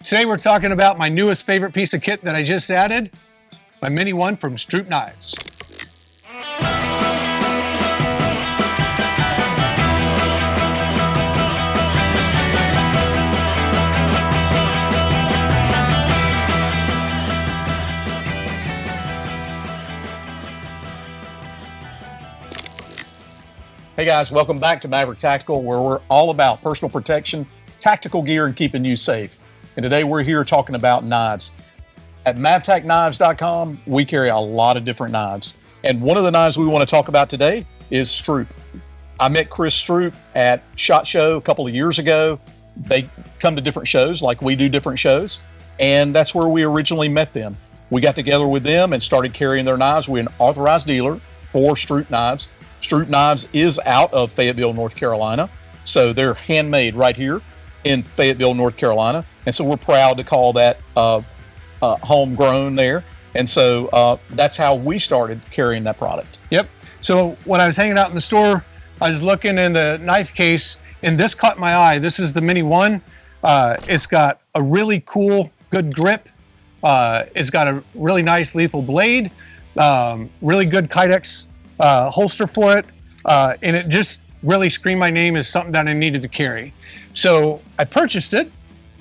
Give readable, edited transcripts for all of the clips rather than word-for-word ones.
Today we're talking about my newest favorite piece of kit that I just added, my Mini One from Stroup Knives. Hey guys, welcome back to Maverick Tactical, where we're all about personal protection, tactical gear, and keeping you safe. And today we're here talking about knives. At mavtacknives.com, we carry a lot of different knives. And one of the knives we want to talk about today is Stroup. I met Chris Stroup at SHOT Show a couple of years ago. They come to different shows like we do different shows. And that's where we originally met them. We got together with them and started carrying their knives. We're an authorized dealer for Stroup Knives. Stroup Knives is out of Fayetteville, North Carolina. So they're handmade right here in Fayetteville, North Carolina. And so we're proud to call that homegrown there. And so that's how we started carrying that product. Yep. So when I was hanging out in the store, I was looking in the knife case and this caught my eye. This is the Mini One. It's got a really cool, good grip. It's got a really nice lethal blade, really good Kydex holster for it, and it just really screamed my name as something that I needed to carry. So I purchased it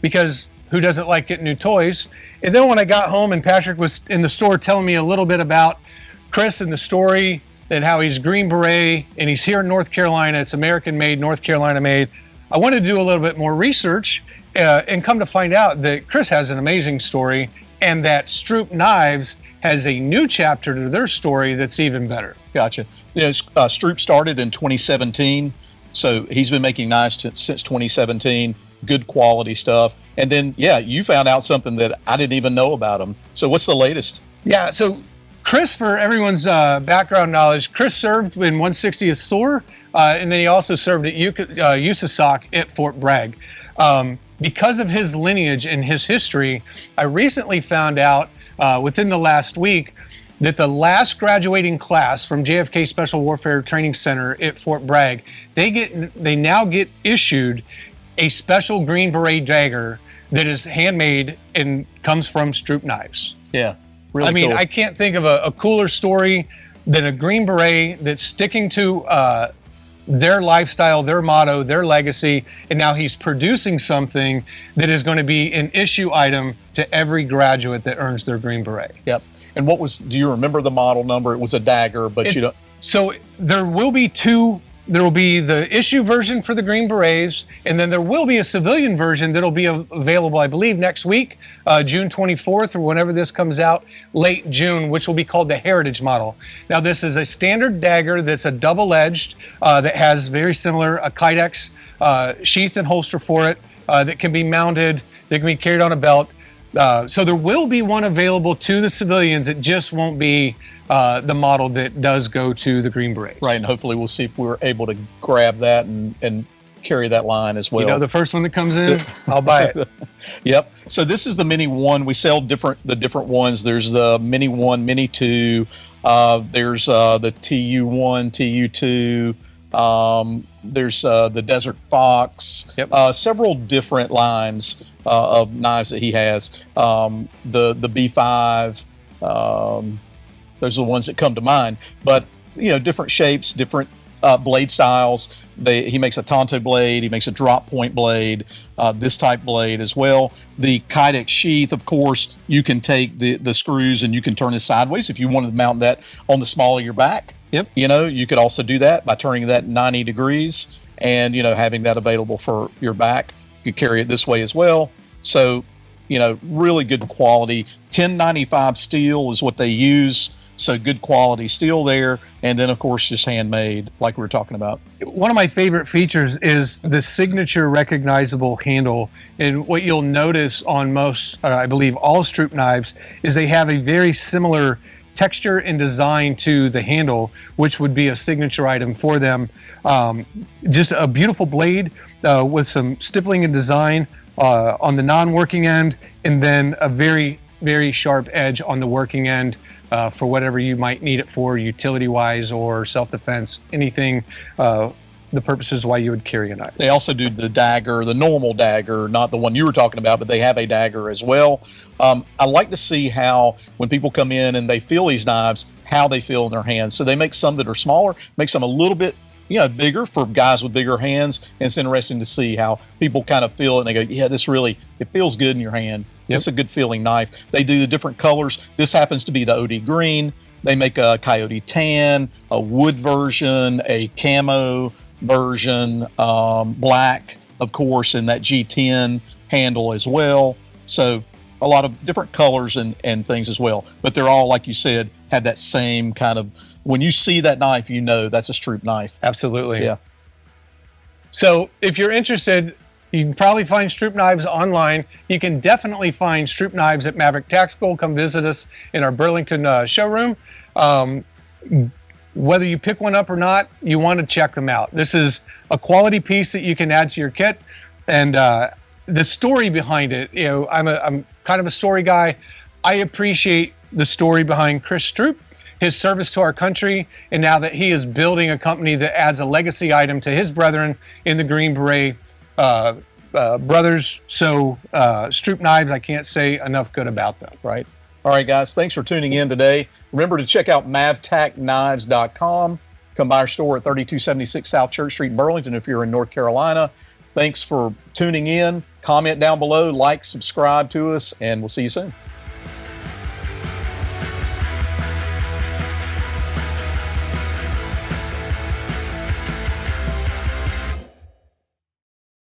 because who doesn't like getting new toys? And then when I got home and Patrick was in the store telling me a little bit about Chris and the story and how he's Green Beret and he's here in North Carolina, it's American made, North Carolina made, I wanted to do a little bit more research and come to find out that Chris has an amazing story and that Stroup Knives has a new chapter to their story that's even better. Gotcha. You know, Stroup started in 2017, so he's been making knives since 2017, good quality stuff. And then, yeah, you found out something that I didn't even know about him. So what's the latest? Yeah, so Chris, for everyone's background knowledge, Chris served in 160th SOAR, and then he also served at USASOC at Fort Bragg. Because of his lineage and his history, I recently found out within the last week that the last graduating class from JFK Special Warfare Training Center at Fort Bragg, they now get issued a special Green Beret dagger that is handmade and comes from Stroup Knives. Yeah, really cool. I can't think of a cooler story than a Green Beret that's sticking to their lifestyle, their motto, their legacy, and now he's producing something that is going to be an issue item to every graduate that earns their Green Beret. Yep. And do you remember the model number? It was a dagger, but you don't. So there will be two. There will be the issue version for the Green Berets, and then there will be a civilian version that'll be available, I believe, next week, June 24th, or whenever this comes out, late June, which will be called the Heritage model. Now, this is a standard dagger that's a double-edged, that has very similar a Kydex sheath and holster for it, that can be mounted, that can be carried on a belt. So there will be one available to the civilians. It just won't be the model that does go to the Green Beret. Right, and hopefully we'll see if we're able to grab that and carry that line as well. You know, the first one that comes in, I'll buy it. Yep. So this is the Mini One. We sell the different ones. There's the Mini One, Mini Two. There's the TU1, TU2. There's the Desert Fox. Yep. Several different lines of knives that he has. The B5. Those are the ones that come to mind. But you know, different shapes, different blade styles. He makes a Tonto blade. He makes a drop point blade. This type blade as well. The Kydex sheath, of course, you can take the screws and you can turn it sideways if you wanted to mount that on the small of your back. Yep. You know, you could also do that by turning that 90 degrees and, you know, having that available for your back. You could carry it this way as well. So, you know, really good quality. 1095 steel is what they use. So good quality steel there. And then, of course, just handmade, like we were talking about. One of my favorite features is the signature recognizable handle. And what you'll notice on most, I believe, all Stroup knives is they have a very similar texture and design to the handle, which would be a signature item for them. Just a beautiful blade with some stippling and design on the non-working end, and then a very, very sharp edge on the working end for whatever you might need it for, utility-wise or self-defense, anything the purposes why you would carry a knife. They also do the dagger, the normal dagger, not the one you were talking about, but they have a dagger as well. I like to see how when people come in and they feel these knives, how they feel in their hands. So they make some that are smaller, make some a little bit bigger for guys with bigger hands. And it's interesting to see how people kind of feel it and they go, yeah, this really, it feels good in your hand. Yep. It's a good feeling knife. They do the different colors. This happens to be the OD green. They make a coyote tan, a wood version, a camo version, black, of course, and that G10 handle as well. So a lot of different colors and things as well. But they're all, like you said, have that same kind of, when you see that knife, you know that's a Stroup knife. Absolutely. Yeah. So if you're interested, you can probably find Stroup Knives online. You can definitely find Stroup Knives at Maverick Tactical. Come visit us in our Burlington showroom. Whether you pick one up or not, you want to check them out. This is a quality piece that you can add to your kit. And the story behind it, I'm kind of a story guy. I appreciate the story behind Chris Stroup, his service to our country, and now that he is building a company that adds a legacy item to his brethren in the Green Beret brothers. So Stroup Knives, I can't say enough good about them. Right. All right, guys, thanks for tuning in today. Remember to check out mavtacknives.com. Come by our store at 3276 South Church Street, Burlington, if you're in North Carolina. Thanks for tuning in. Comment down below, like, subscribe to us, and we'll see you soon.